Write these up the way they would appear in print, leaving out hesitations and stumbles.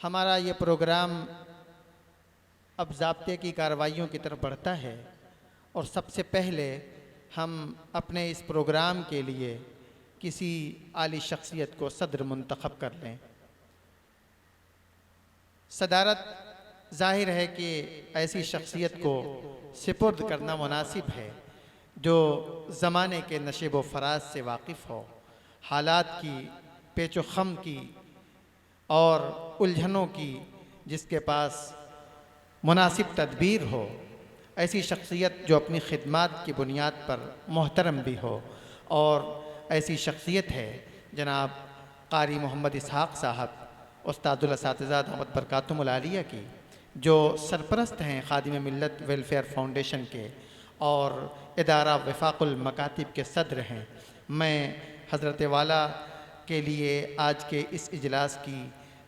हमारा ये प्रोग्राम अब ज़ाब्ते की कार्रवाइयों की तरफ बढ़ता है और सबसे पहले हम अपने इस प्रोग्राम के लिए किसी आली शख्सियत को सदर मुंतखब कर लें। सदारत ज़ाहिर है कि ऐसी शख्सियत को सिपुर्द करना मुनासिब है जो ज़माने के नशेब व फराज से वाकिफ़ हो, हालात की पेचो ख़म की और उलझनों की जिसके पास मुनासिब तदबीर हो, ऐसी शख्सियत जो अपनी खिदमात की बुनियाद पर मोहतरम भी हो। और ऐसी शख्सियत है जनाब कारी मोहम्मद इसहाक़ साहब उस्तादुल असातिज़ा दामत बरकातुहुमुल आलिया की, जो सरपरस्त हैं खादिम मिल्लत वेलफेयर फाउंडेशन के और इदारा वफाकुल मकातिब के सदर हैं। मैं हज़रत वाला के लिए आज के इस इजलास की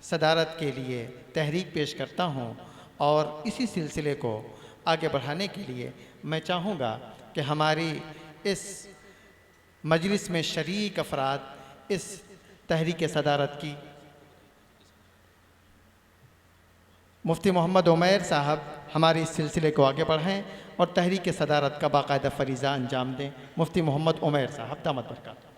सदारत के लिए तहरीक पेश करता हूँ और इसी सिलसिले को आगे बढ़ाने के लिए मैं चाहूँगा कि हमारी इस मजलिस में शरीक अफराद इस तहरीक सदारत की मुफ्ती मोहम्मद उमैर साहब हमारे इस सिलसिले को आगे बढ़ाएं और तहरीक सदारत का बाकायदा फरीज़ा अंजाम दें। मुफ्ती मोहम्मद उमैर साहब दामत बरकातहू।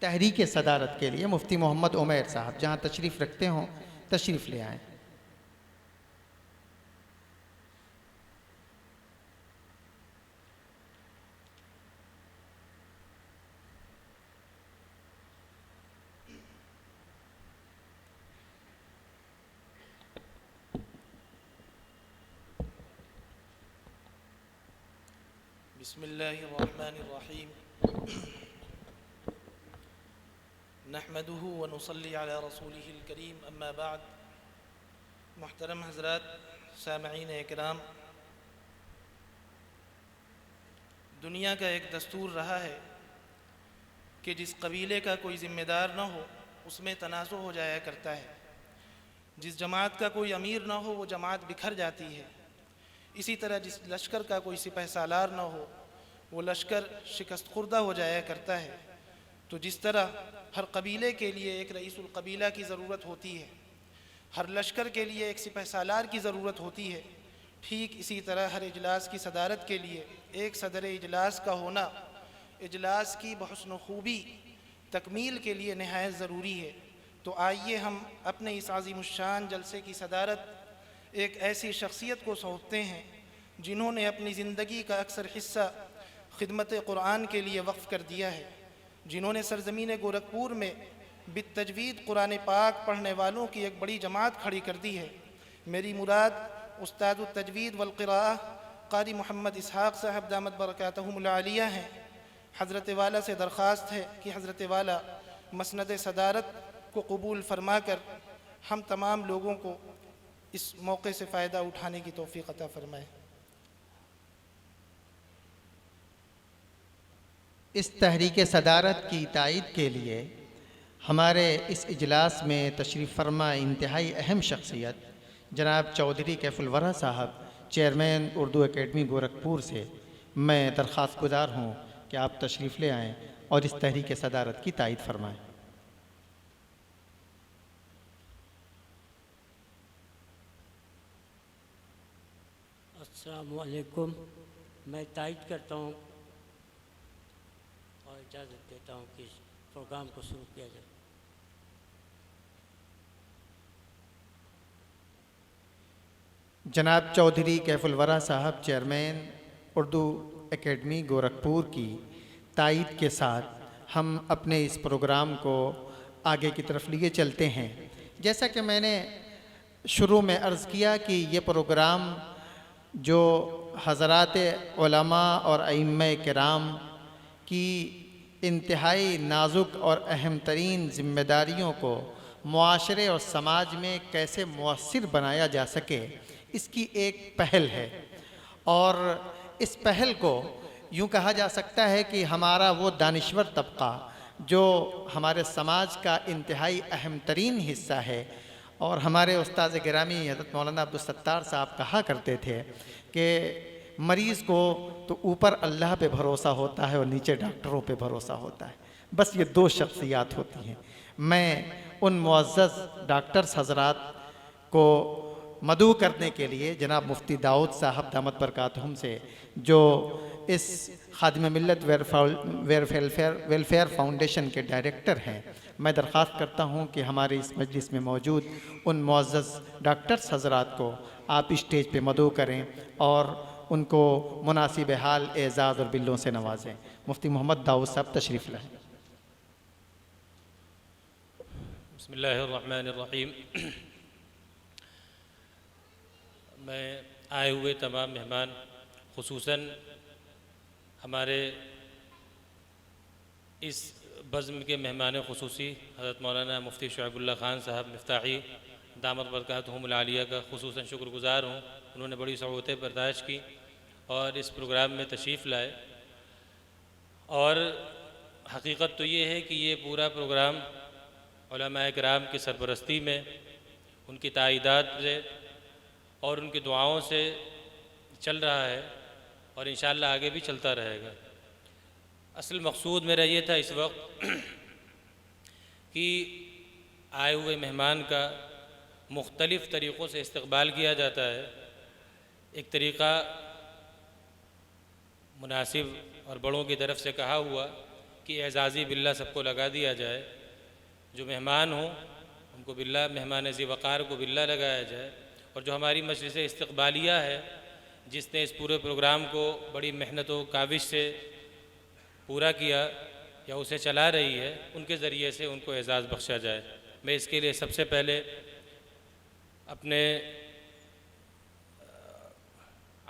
तहरीक सदारत के लिए मुफ्ती मोहम्मद उमैर साहब जहाँ तशरीफ़ रखते हों तशरीफ़ ले आएँ। बिस्मिल्लाहिर्रहमानिर्रहीम नहमदुहु व नुसल्ली अला रसूलिहिल करीम अम्मा बाद। मुहतरम हज़रात, सामईन इकराम, दुनिया का एक दस्तूर रहा है कि जिस कबीले का कोई ज़िम्मेदार न हो उसमें तनाज़ुर हो जाया करता है। जिस जमात का कोई अमीर न हो वो जमात बिखर जाती है। इसी तरह जिस लश्कर का कोई सिपह सालार न हो वो लश्कर शिकस्त खुर्दा हो जाया करता है। तो जिस तरह हर कबीले के लिए एक रईसुल कबीला की ज़रूरत होती है, हर लश्कर के लिए एक सिपह सालार की ज़रूरत होती है, ठीक इसी तरह हर इजलास की सदारत के लिए एक सदर इजलास का होना इजलास की बहुस्न खूबी तकमील के लिए नहायत ज़रूरी है। तो आइए हम अपने इस आज़िमुश्शान जलसे की सदारत एक ऐसी शख्सियत को सौंपते हैं जिन्होंने अपनी ज़िंदगी का अक्सर हिस्सा खिदमत कुरान के लिए वक्फ़ कर दिया है, जिन्होंने सरज़मीन गोरखपुर में बित्तजवीद कुरान पाक पढ़ने वालों की एक बड़ी जमात खड़ी कर दी है। मेरी मुराद उस्तादुत तजवीद वल क़िराअह क़ारी मोहम्मद इसहाक़ साहब दामत बरकातहुमुल आलिया हैं। हज़रत वाला से दरख्वास्त है कि हज़रत वाला मसनद सदारत को कबूल फरमा कर हम तमाम लोगों को इस मौके से फ़ायदा उठाने की तौफ़ीक़ अता फ़रमाए। इस तहरीक सदारत की तायीद के लिए हमारे इस इजलास में तशरीफ़ फरमा इंतहाई अहम शख्सियत जनाब चौधरी कैफुल वरा साहब, चेयरमैन उर्दू एकेडमी गोरखपुर से मैं दरख्वास्त गुजार हूँ कि आप तशरीफ़ ले आएँ और इस तहरीक सदारत की तायीद फरमाएँ। अस्सलामु अलैकुम। मैं तायीद करता हूँ और इजाज़त देता हूँ कि इस प्रोग्राम को शुरू किया जाए। जनाब चौधरी कैफुल वरा साहब, चेयरमैन उर्दू एकेडमी गोरखपुर की तायीद के साथ हम अपने इस प्रोग्राम को आगे की तरफ लिए चलते हैं। जैसा कि मैंने शुरू में अर्ज़ किया कि ये प्रोग्राम जो हज़रात उलमा और अइम्मा किराम की इंतहाई नाजुक और अहम तरीन ज़िम्मेदारियों को मुआशरे और समाज में कैसे मुअस्सिर बनाया जा सके, इसकी एक पहल है। और इस पहल को यूँ कहा जा सकता है कि हमारा वो दानिश्वर तबका जो हमारे समाज का इंतहाई अहम तरीन हिस्सा है। और हमारे उस्ताद गिरामी हज़रत मौलाना अब्दुल सत्तार साहब कहा करते थे कि मरीज़ को तो ऊपर अल्लाह पे भरोसा होता है और नीचे डॉक्टरों पे भरोसा होता है। बस ये दो शख्सियात होती हैं। मैं उन मुअज़्ज़ज़ डॉक्टर्स हज़रात को मदऊ करने के लिए जनाब मुफ्ती दाऊद साहब दामत बरकातहुम से, जो इस खादिम मिल्लत वेलफेयर फाउंडेशन के डायरेक्टर हैं, मैं दरख्वास्त करता हूं कि हमारे इस मजलिस में मौजूद उन मुअज़्ज़ज़ डॉक्टर्स हज़रात को आप स्टेज पे मदऊ करें और उनको मुनासिब हाल एज़ाज़ और बिल्लों से नवाजें। मुफ्ती मोहम्मद दाऊद साहब तशरीफ़ लाएँ। बिस्मिल्लाहिर्रहमानिर्रहीम। मैं आए हुए तमाम मेहमान, खुसूसन हमारे इस बज़्म के मेहमान खुसूसी हज़रत मौलाना मुफ्ती शुएबुल्लाह ख़ान साहब मिफ्ताही दामत बरकातहुमुल आलिया का खुसूसन शुक्रगुज़ार हूँ। उन्होंने बड़ी सहूलतें बर्दाश्त की और इस प्रोग्राम में तशरीफ़ लाए। और हकीकत तो ये है कि ये पूरा प्रोग्राम उलमाए किराम की सरपरस्ती में, उनकी तायीदात से और उनकी दुआओं से चल रहा है और इंशाअल्लाह आगे भी चलता रहेगा। असल मकसूद मेरा ये था इस वक्त कि आए हुए मेहमान का मुख्तलिफ़ तरीक़ों से इस्तक़बाल किया जाता है। एक तरीक़ा मुनासिब और बड़ों की तरफ से कहा हुआ कि एज़ाज़ी बिल्ला सबको लगा दिया जाए, जो मेहमान हों उनको बिल्ला, मेहमान ज़ी वक़ार को बिल्ला लगाया जाए। और जो हमारी मजलिस इस्तक़बालिया है, जिसने इस पूरे प्रोग्राम को बड़ी मेहनत व काविश से पूरा किया या उसे चला रही है, उनके ज़रिए से उनको एज़ाज़ बख्शा जाए। मैं इसके लिए सबसे पहले अपने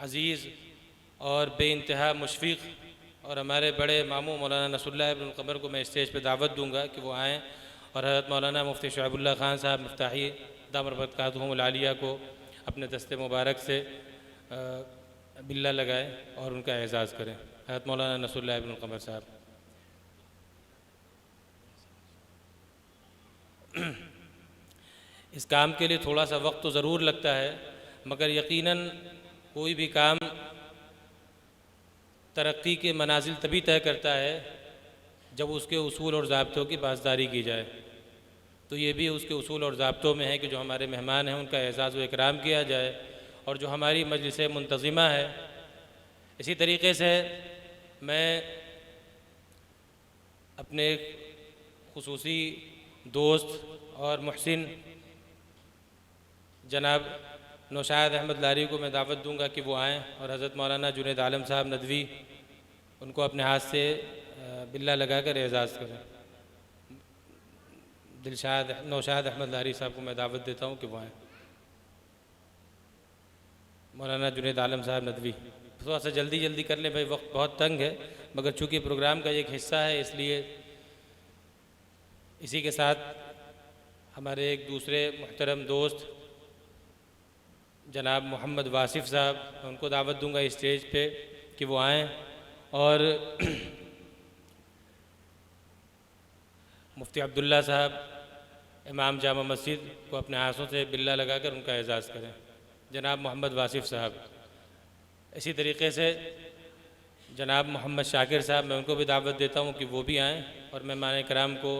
अज़ीज़ और बेइंतहा मुशफ़िक़ और हमारे बड़े मामू मौलाना नसरुल्लाह इब्न क़मर को मैं स्टेज पर दावत दूँगा कि वो आएँ और हज़रत मौलाना मुफ्ती शुएबुल्लाह ख़ान साहब मिफ्ताही दामत बरकातहुमुल आलिया को अपने दस्ते मुबारक से बिल्ला लगाएँ और उनका एज़ाज़ करें। हज़रत मौलाना नसरुल्लाह इब्न क़मर साहब। इस काम के लिए थोड़ा सा वक्त तो ज़रूर लगता है, मगर यकीनन कोई भी काम तरक्की के मनाजिल तभी तय करता है जब उसके उसूल और ज़ाब्तों की पासदारी की जाए। तो ये भी उसके उसूल और ज़ाब्तों में है कि जो हमारे मेहमान हैं उनका एज़ाज़ व इकराम किया जाए और जो हमारी मजलिस मुंतज़िमा है। इसी तरीक़े से मैं अपने खुसूसी दोस्त और मुहसिन जनाब नौशाद अहमद लारी को मैं दावत दूँगा कि वो आएँ और हज़रत मौलाना जुनैद आलम साहब नदवी उनको अपने हाथ से बिल्ला लगाकर एज़ाज़ करें। नौशाद अहमद लारी साहब को मैं दावत देता हूँ कि वो आएँ। मौलाना जुनैद आलम साहब नदवी, थोड़ा सा जल्दी कर लें भाई, वक्त बहुत तंग है, मगर चूँकि प्रोग्राम का एक हिस्सा है इसलिए इसी के साथ हमारे एक दूसरे मुहतरम दोस्त जनाब मोहम्मद वासिफ़ साहब, उनको दावत दूंगा स्टेज पे कि वो आएँ और मुफ्ती अब्दुल्ला साहब इमाम जामा मस्जिद को अपने हाथों से बिल्ला लगाकर उनका एज़ाज़ करें। जनाब मोहम्मद वासिफ़ साहब। इसी तरीक़े से जनाब मोहम्मद शाकिर साहब, मैं उनको भी दावत देता हूँ कि वो भी आएँ और मेहमान कराम को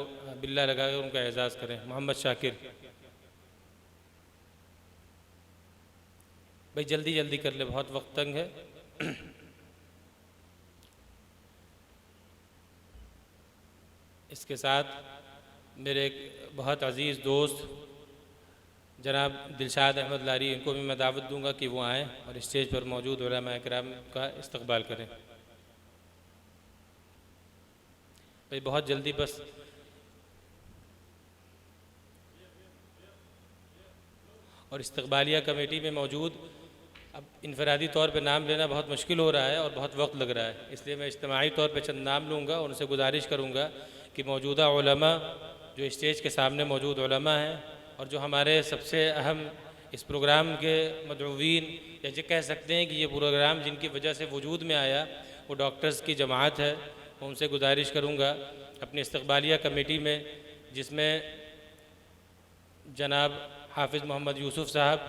बिल्ला लगाकर उनका एज़ाज़ करें। मोहम्मद शाकिर भाई जल्दी कर ले, बहुत वक्त तंग है। इसके साथ मेरे एक बहुत अज़ीज़ दोस्त जनाब दिलशाद अहमद लारी, इनको भी मैं दावत दूंगा कि वो आएँ और स्टेज पर मौजूद उलमा किराम का इस्तकबाल करें। भाई बहुत जल्दी बस। और इस्तकबालिया कमेटी में मौजूद, अब इनफरादी तौर पे नाम लेना बहुत मुश्किल हो रहा है और बहुत वक्त लग रहा है, इसलिए मैं इज्तिमाई तौर पे चंद नाम लूँगा और उनसे गुजारिश करूँगा कि मौजूदा उलमा जो स्टेज के सामने मौजूद उलमा हैं और जो हमारे सबसे अहम इस प्रोग्राम के मदऊवीन, या जो कह सकते हैं कि ये प्रोग्राम जिनकी वजह से वजूद में आया वो डॉक्टर्स की जमात है, उनसे गुजारिश करूँगा अपनी इस्तकबालिया कमेटी में, जिसमें जनाब हाफिज़ मोहम्मद यूसुफ़ साहब,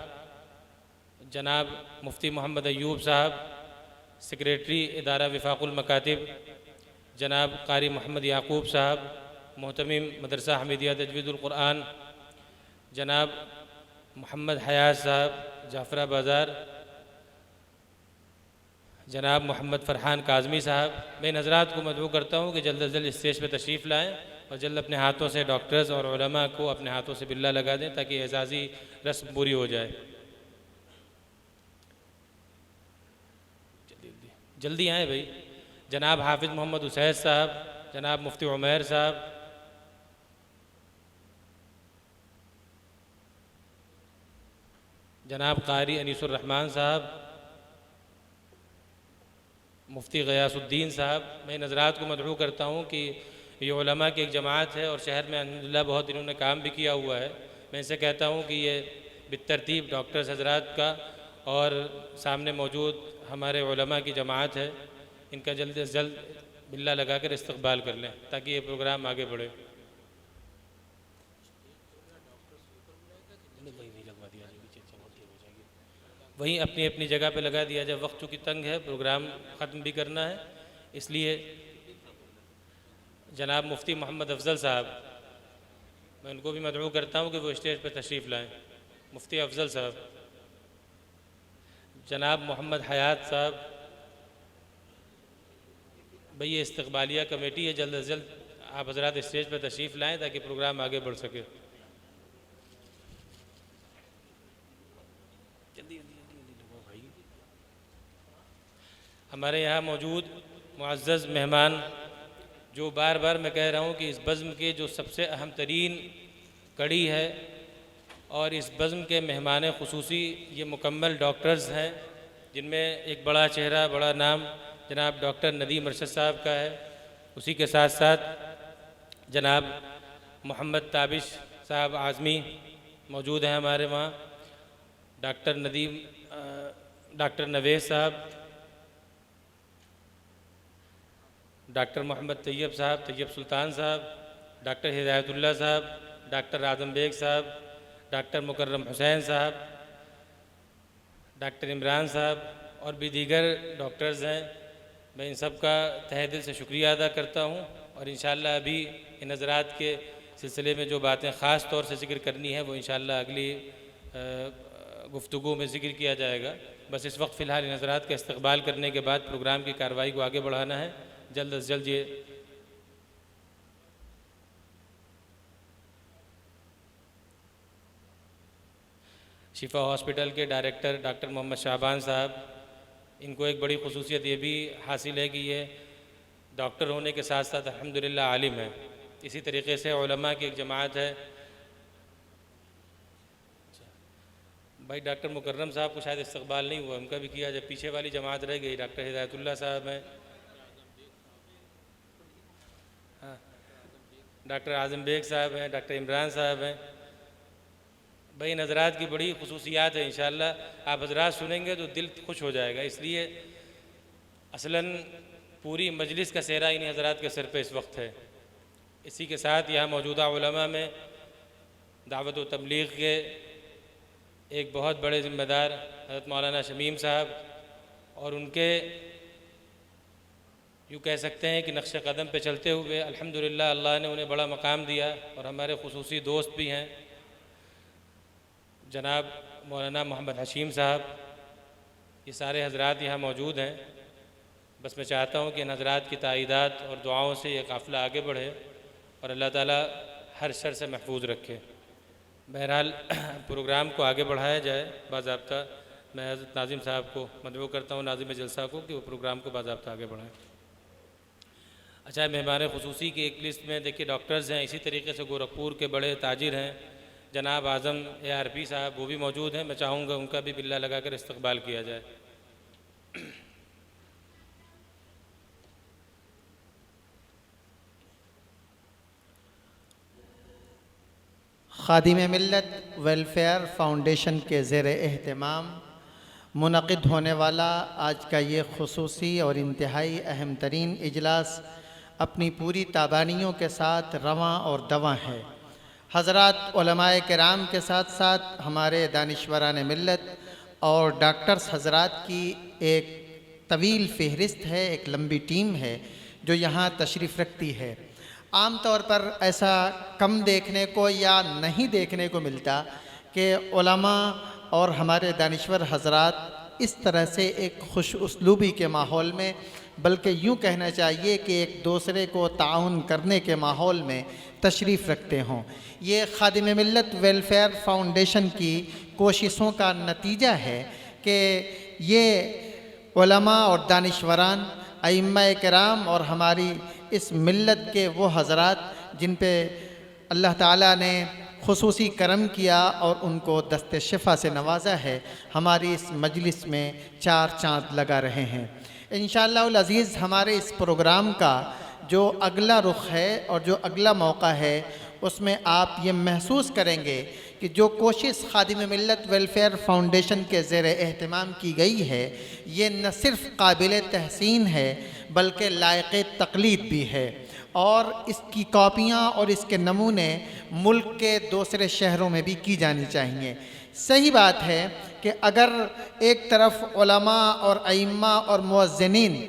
जनाब मुफ्ती मोहम्मद अयूब साहब, सेक्रेटरी इदारा विफाकुल मकातिब जनाब कारी मोहम्मद याकूब साहब, मोहतमिम मदरसा हमीदिया तजवीदुल कुरान जनाब मोहम्मद हयात साहब जाफरा बाज़ार, जनाब मोहम्मद फ़रहान काज़मी साहब, मैं इन हज़रात को मदऊ करता हूँ कि जल्द अज जल्द स्टेज पर तशरीफ़ लाएँ और जल्द अपने हाथों से डॉक्टर्स और उलमा को अपने हाथों से बिल्ला लगा दें ताकि एजाज़ी रस्म पूरी हो जाए। जल्दी आएँ भाई। जनाब हाफिज़ मोहम्मद हुसैन साहब, जनाब मुफ्ती उमैर साहब, जनाब कारी अनीसुर रहमान साहब, मुफ्ती गयासुद्दीन साहब, मैं इन हज़रात को मदऊ करता हूँ कि ये उलमा की एक जमात है और शहर में अल्हम्दुलिल्लाह बहुत इन्होंने काम भी किया हुआ है। मैं इनसे कहता हूँ कि ये बितरतीब डॉक्टर्स हज़रात का और सामने मौजूद हमारे उलमा की जमात है, इनका जल्द से जल्द बिल्ला लगा कर इस्तकबाल कर लें ताकि ये प्रोग्राम आगे बढ़े। वहीं अपनी अपनी जगह पे लगा दिया जाए, वक्त चूँकि तंग है, प्रोग्राम ख़त्म भी करना है, इसलिए जनाब मुफ्ती मोहम्मद अफजल साहब, मैं उनको भी मदऊ करता हूँ कि वो स्टेज पर तशरीफ़ लाएँ। मुफ्ती अफजल साहब, जनाब मोहम्मद हयात साहब, भाई ये इस्तकबालिया कमेटी है, जल्द से जल्द आप हज़रात स्टेज पर तशरीफ़ लाएँ ताकि प्रोग्राम आगे बढ़ सके। हमारे यहाँ मौजूद मुअज़्ज़ज़ मेहमान, जो बार बार मैं कह रहा हूँ कि इस बज़्म के जो सबसे अहम तरीन कड़ी है और इस बज़्म के मेहमान ख़ुसूसी ये मुकम्मल डॉक्टर्स हैं, जिनमें एक बड़ा चेहरा, बड़ा नाम जनाब डॉक्टर नदीम अरशद साहब का है। उसी के साथ साथ जनाब मोहम्मद ताबिश साहब आज़मी मौजूद हैं हमारे वहाँ, डॉक्टर नवेद साहब, डॉक्टर मोहम्मद तैयब साहब, तैयब सुल्तान साहब, डॉक्टर हिदायतुल्लाह साहब, डॉक्टर आज़म बेग साहब, डॉक्टर मुकर्रम हुसैन साहब, डॉक्टर इमरान साहब और भी दीगर डॉक्टर्स हैं। मैं इन सब का तहे दिल से शुक्रिया अदा करता हूँ और इंशाअल्लाह अभी इन हज़रात के सिलसिले में जो बातें ख़ास तौर से ज़िक्र करनी है वो इंशाअल्लाह अगली गुफ्तगू में ज़िक्र किया जाएगा। बस इस वक्त फ़िलहाल इन हज़रात का इस्तकबाल करने के बाद प्रोग्राम की कार्रवाई को आगे बढ़ाना है। जल्द से जल्द ये शिफा हॉस्पिटल के डायरेक्टर डॉक्टर मोहम्मद शाबान साहब, इनको एक बड़ी खसूसियत ये भी हासिल है कि ये डॉक्टर होने के साथ साथ अल्हम्दुलिल्लाह आलिम है। इसी तरीके से उलमा की एक जमात है। भाई डॉक्टर मुकर्रम साहब को शायद इस्तकबाल नहीं हुआ, उनका भी किया जब पीछे वाली जमात रह गई। डॉक्टर हिदायतुल्लाह साहब हैं, हाँ, डॉक्टर आज़म बेग साहब हैं, डॉक्टर इमरान साहब हैं। भाई इन हज़रात की बड़ी खसूसियात है, इंशाअल्लाह आप हज़रात सुनेंगे तो दिल खुश हो जाएगा। इसलिए असलन पूरी मजलिस का सेहरा इन हज़रात के सर पे इस वक्त है। इसी के साथ यहाँ मौजूदा उलमा में दावत व तबलीग के एक बहुत बड़े ज़िम्मेदार हज़रत मौलाना शमीम साहब और उनके यूँ कह सकते हैं कि नक्श कदम पे चलते हुए अल्हम्दुलिल्लाह अल्लाह ने उन्हें बड़ा मकाम दिया और हमारे खुसूसी दोस्त भी हैं जनाब मौलाना मोहम्मद हशीम साहब। ये सारे हज़रात यहाँ मौजूद हैं। बस मैं चाहता हूँ कि इन हज़रात की ताईदात और दुआओं से ये काफ़िला आगे बढ़े और अल्लाह ताला हर शर से महफूज रखे। बहरहाल प्रोग्राम को आगे बढ़ाया जाए बाज़ाब्ता। मैं हज़रत नाज़िम साहब को मदऊ करता हूँ, नाज़िम जलसा को, कि वो प्रोग्राम को बाज़ाब्ता आगे बढ़ाएँ। अच्छा, मेहमान ख़ुसूसी की एक लिस्ट में देखिए डॉक्टर्स हैं। इसी तरीके से गोरखपुर के बड़े ताजिर हैं जनाब आज़म ARP साहब, वो भी मौजूद हैं। मैं चाहूँगा उनका भी बिल्ला लगाकर इस्तकबाल किया जाए। खादिम मिल्लत वेलफेयर फाउंडेशन के ज़ेर एहतमाम मुनक़िद होने वाला आज का ये खुसूसी और इंतहाई अहम तरीन इजलास अपनी पूरी ताबानियों के साथ रवां और दवां है। हज़रात उलमाए किराम के साथ साथ हमारे दानिश्वरान मिल्लत और डॉक्टर्स हज़रात की एक तवील फ़हरिस्त है, एक लंबी टीम है जो यहाँ तशरीफ़ रखती है। आम तौर पर ऐसा कम देखने को या नहीं देखने को मिलता कि उलमा और हमारे दानिश्वर हजरात इस तरह से एक खुश उसलूबी के माहौल में, बल्कि यूँ कहना चाहिए कि एक दूसरे को ताउन करने के माहौल में तशरीफ़ रखते हों। ये खादिम मिल्लत वेलफेयर फाउंडेशन की कोशिशों का नतीजा है कि ये उलमा और दानिश्वरान, अइम्मा किराम और हमारी इस मिल्लत के वो हज़रात जिन पे अल्लाह ताला ने खुसूसी करम किया और उनको दस्ते शिफा से नवाजा है, हमारी इस मजलिस में चार चाँद लगा रहे हैं। इंशाअल्लाह अज़ीज़ हमारे इस प्रोग्राम का जो अगला रुख है और जो अगला मौका है, उसमें आप ये महसूस करेंगे कि जो कोशिश खादिम मिल्लत वेलफेयर फाउंडेशन के ज़ेर एहतमाम की गई है, ये न सिर्फ़ काबिल तहसीन है बल्कि लायक़ तक़लीद भी है, और इसकी कॉपियाँ और इसके नमूने मुल्क के दूसरे शहरों में भी की जानी चाहिए। सही बात है कि अगर एक तरफ उलमा और अइम्मा और मुअज़्ज़िनीन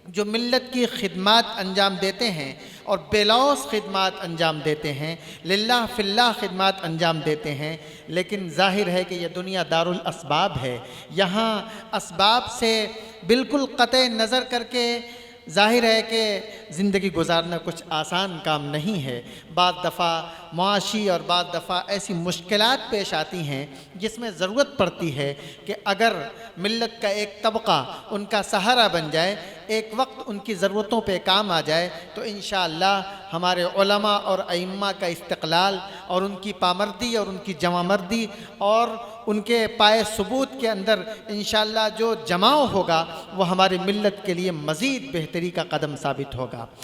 जो मिल्लत की खिदमात अंजाम देते हैं और बेलौस खिदमात अंजाम देते हैं, लिल्लाह फिल्लाह खिदमात अंजाम देते हैं, लेकिन ज़ाहिर है कि यह दुनिया दारुल असबाब है। यहाँ असबाब से बिल्कुल क़तई नज़र करके ज़ाहिर है कि ज़िंदगी गुजारना कुछ आसान काम नहीं है। बाद दफ़ा मुआशी और बाद दफ़ा ऐसी मुश्किलात पेश आती हैं जिसमें ज़रूरत पड़ती है कि अगर मिल्लत का एक तबका उनका सहारा बन जाए, एक वक्त उनकी ज़रूरतों पे काम आ जाए, तो इंशाअल्लाह हमारे उलमा और अइम्मा का इस्तिक़लाल और उनकी पामर्दी और उनकी जवामर्दी और उनके पाए सबूत के अंदर इंशाअल्लाह जो जमाव होगा वो हमारी मिल्लत के लिए मज़ीद बेहतरी का कदम साबित होगा।